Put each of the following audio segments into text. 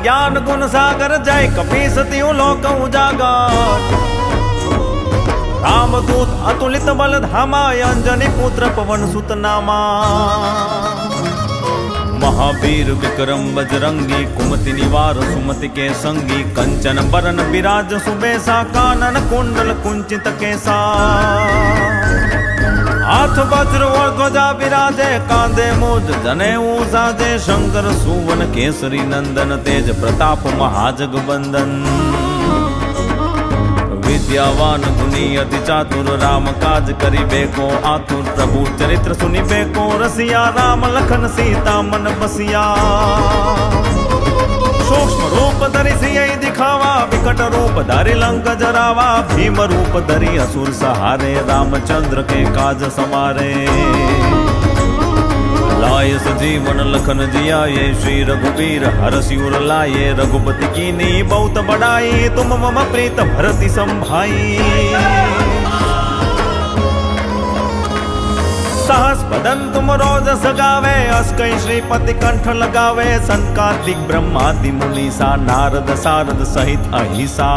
ज्ञान गुण सागर जय कपीस त्यू लोक उजागर रामदूत अतुलित बल धामा अंजनी पुत्र पवन सुत नामा महावीर विक्रम बजरंगी कुमति निवार सुमति के संगी कंचन बरन विराज सुबेसा कानन कुंडल कुंचित केसा हाथ वज्र और ध्वजा विराजे कांधे मूज जनेऊ साजे शंकर सुवन केसरी नंदन तेज प्रताप महाजगबंदन विद्यावान गुणी अति चातुर राम काज करिबेको आतुर प्रभु चरित्र सुनिबेको रसिया राम लखन सीता मन बसिया सूक्ष्म रूप धरि सियहि दिखावा विकट रूप धरि लंक जरावा भीम रूप धरि असुर सहारे रामचंद्र के काज समारे लाय सजीवन लखन जियाये श्री रघुवीर हरषि उर लाये रघुपति कीनी बहुत बड़ाई तुम मम प्रीत भरति संभाई सहस बदन तुम रोज सगावे अस्कई श्रीपति कंठ लगावे संत कार्तिक ब्रह्मादि मुनीसा नारद सारद सहित अहिसा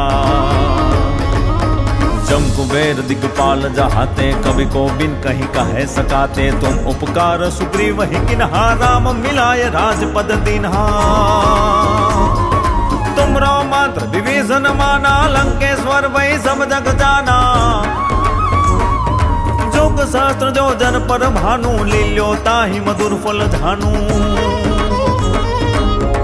जम कुबेर दिगपाल जहाते कवि को बिन कहीं कहे सकाते तुम उपकार सुग्रीव ही किन्हा राम मिलाय राजपद दीन्हा तुम रो मात्र विभीषण माना लंकेश्वर वही सब जग जाना जुग सहस्त्र जो जन पर भानु लील्यो ताहि मधुर फल धानु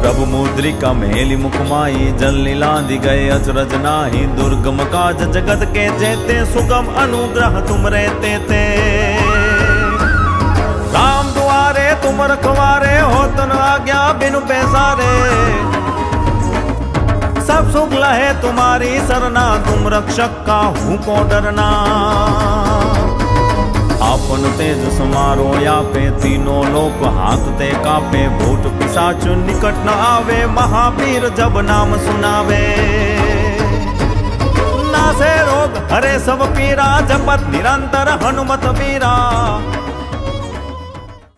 प्रभु मुद्रिका मेली मुखमाई जल लीलांधि गए अचरज नाही दुर्गम काज जगत के जेते सुगम अनुग्रह तुम रहते थे राम दुआरे तुम रखवारे हो तन आज्ञा बिनु पैसारे सब सुख लहे तुम्हारी सरना तुम रक्षक का हूँ को डरना आपन तेज समारो यापे तीनों लोक हाथते कापे भूत पिशाच निकट न आवे महावीर जब नाम सुनावे नासे रोग हरे सब पीरा जपत निरंतर हनुमत वीरा